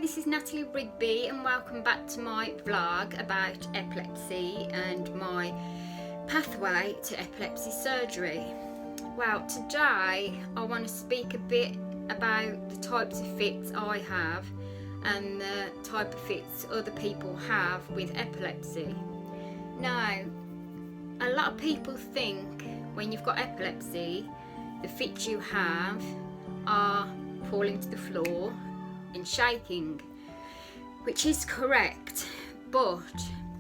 this is Natalie Rigby and welcome back to my vlog about epilepsy and my pathway to epilepsy surgery. Well, today I want to speak a bit about the types of fits I have and the type of fits other people have with epilepsy. Now, a lot of people think when you've got epilepsy, the fits you have are falling to the floor and shaking, which is correct, but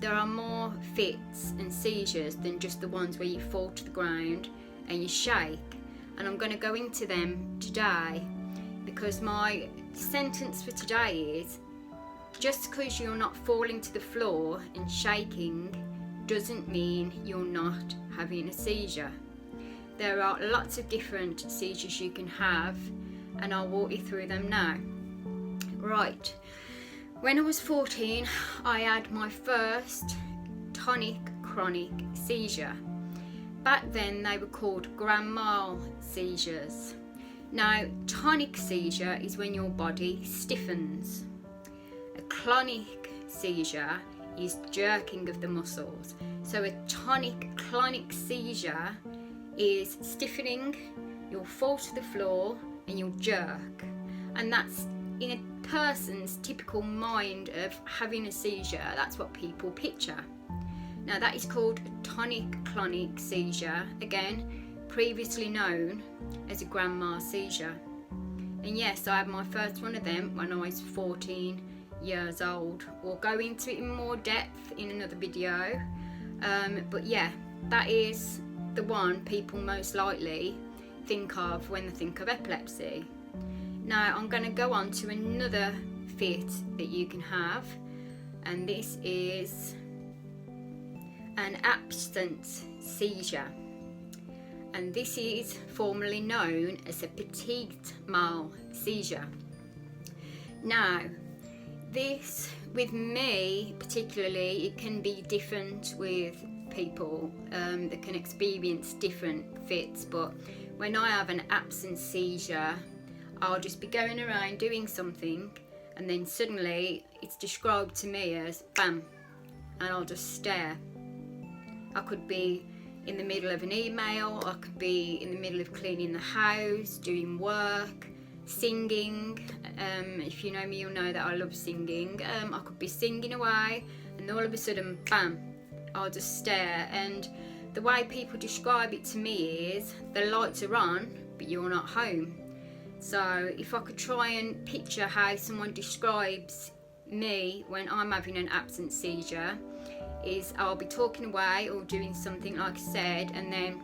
there are more fits and seizures than just the ones where you fall to the ground and you shake, and I'm going to go into them today because my sentence for today is just because you're not falling to the floor and shaking doesn't mean you're not having a seizure. There are lots of different seizures you can have and I'll walk you through them now. Right, when I was 14 I had my first tonic chronic seizure. Back then they were called grand mal seizures. Now, tonic seizure is when your body stiffens. A clonic seizure is jerking of the muscles. So a tonic clonic seizure is stiffening, you'll fall to the floor and you'll jerk, and that's in a person's typical mind of having a seizure. That's what people picture. Now that is called a tonic clonic seizure, again previously known as a grand mal seizure. And yes, I had my first one of them when I was 14 years old. We'll go into it in more depth in another video, but yeah, that is the one people most likely think of when they think of epilepsy. Now I'm going to go on to another fit that you can have, and this is an absent seizure, and this is formerly known as a petit mal seizure. Now this, with me particularly, it can be different with people that can experience different fits, but when I have an absent seizure I'll just be going around doing something and then suddenly it's described to me as bam, and I'll just stare. I could be in the middle of an email, I could be in the middle of cleaning the house, doing work, singing. If you know me you'll know that I love singing. I could be singing away and all of a sudden bam, I'll just stare, and the way people describe it to me is the lights are on but you're not home. So if I could try and picture how someone describes me when I'm having an absent seizure, is I'll be talking away or doing something like I said, and then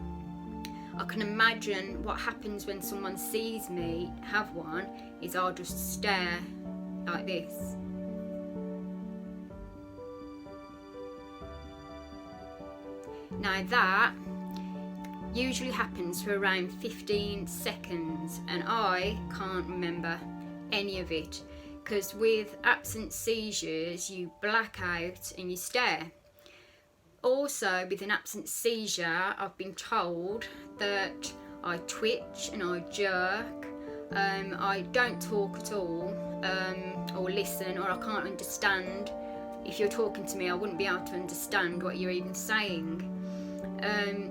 I can imagine what happens when someone sees me have one is I'll just stare like this. Now that usually happens for around 15 seconds and I can't remember any of it, because with absent seizures you black out and you stare. Also with an absent seizure I've been told that I twitch and I jerk, I don't talk at all, or listen, or I can't understand. If you're talking to me I wouldn't be able to understand what you're even saying.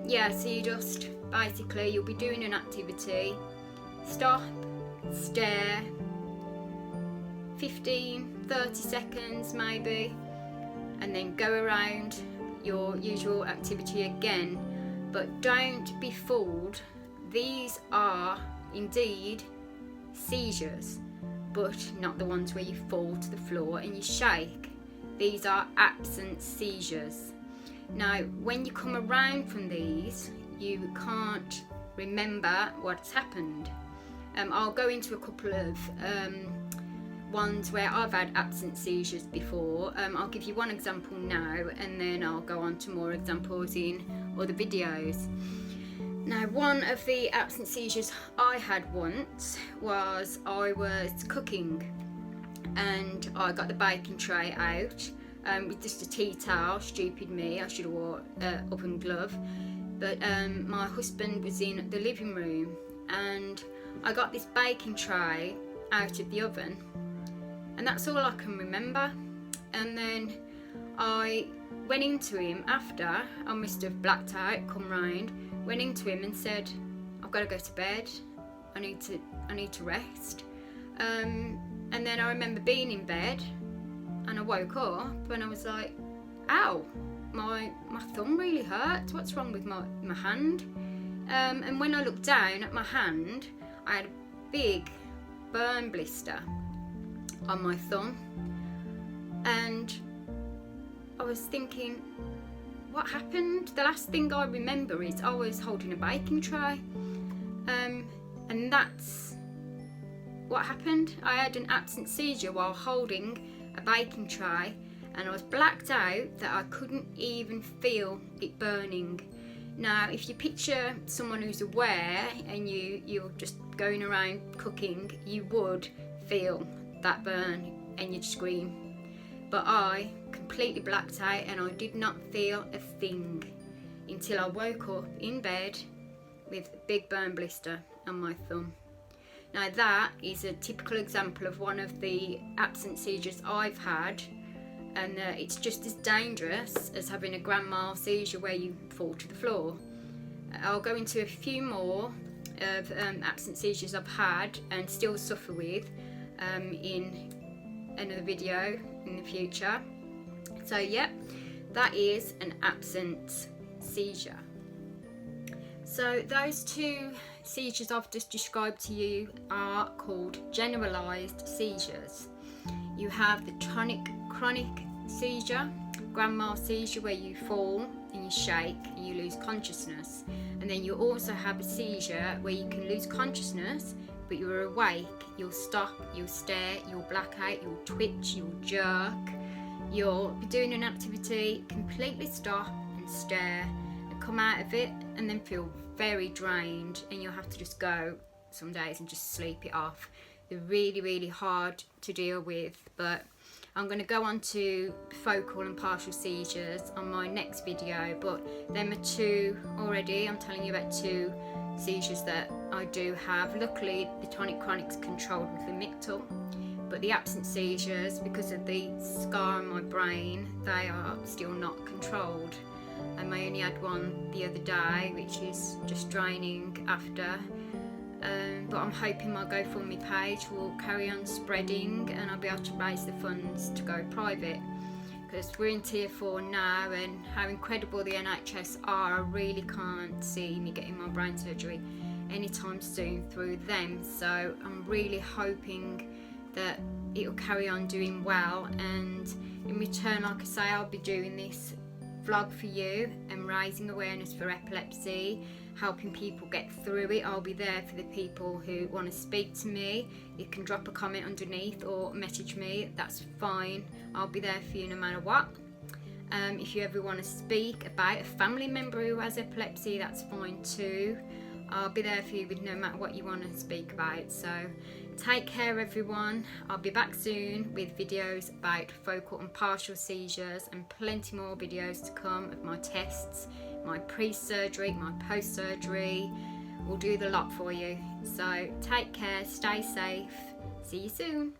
Yeah, so you just basically, you'll be doing an activity, stop, stare, 15-30 seconds maybe, and then go around your usual activity again. But don't be fooled, these are indeed seizures, but not the ones where you fall to the floor and you shake. These are absent seizures. Now when you come around from these you can't remember what's happened. I'll go into a couple of ones where I've had absent seizures before. I'll give you one example now and then I'll go on to more examples in other videos. Now one of the absent seizures I had once was I was cooking and I got the baking tray out with just a tea towel. Stupid me, I should have wore up and glove, but my husband was in the living room and I got this baking tray out of the oven and that's all I can remember. And then I went into him after. I must have blacked out, come round, went into him and said, I've got to go to bed, I need to rest. And then I remember being in bed and I woke up and I was like, ow, my thumb really hurts, what's wrong with my hand? And when I looked down at my hand, I had a big burn blister on my thumb, and I was thinking, what happened? The last thing I remember is I was holding a baking tray, and that's what happened. I had an absent seizure while holding a baking tray, and I was blacked out that I couldn't even feel it burning. Now, if you picture someone who's aware and you're just going around cooking, you would feel that burn and you'd scream. But I completely blacked out and I did not feel a thing until I woke up in bed with a big burn blister on my thumb. Now that is a typical example of one of the absent seizures I've had, and it's just as dangerous as having a grand mal seizure where you fall to the floor. I'll go into a few more of absent seizures I've had and still suffer with in another video in the future. So yep, that is an absent seizure. So those two seizures I've just described to you are called generalised seizures. You have the tonic chronic seizure, grand mal seizure, where you fall and you shake and you lose consciousness. And then you also have a seizure where you can lose consciousness, but you're awake, you'll stop, you'll stare, you'll black out, you'll twitch, you'll jerk, you'll be doing an activity, completely stop and stare and come out of it and then feel very drained, and you'll have to just go some days and just sleep it off. They're really, really hard to deal with, but I'm going to go on to focal and partial seizures on my next video, but them are two already. I'm telling you about two seizures that I do have. Luckily, the tonic chronic's controlled with Lamictal, but the absent seizures, because of the scar on my brain, they are still not controlled. I only had one the other day, which is just draining after. But I'm hoping my GoFundMe page will carry on spreading and I'll be able to raise the funds to go private, because we're in tier 4 now, and how incredible the NHS are, I really can't see me getting my brain surgery anytime soon through them. So I'm really hoping that it'll carry on doing well, and in return, like I say, I'll be doing this vlog for you and raising awareness for epilepsy, helping people get through it. I'll be there for the people who want to speak to me. You can drop a comment underneath or message me, that's fine. I'll be there for you no matter what. If you ever want to speak about a family member who has epilepsy, that's fine too. I'll be there for you with no matter what you want to speak about. So take care everyone. I'll be back soon with videos about focal and partial seizures and plenty more videos to come of my tests, my pre-surgery, my post-surgery. We'll do the lot for you. So take care, stay safe, see you soon.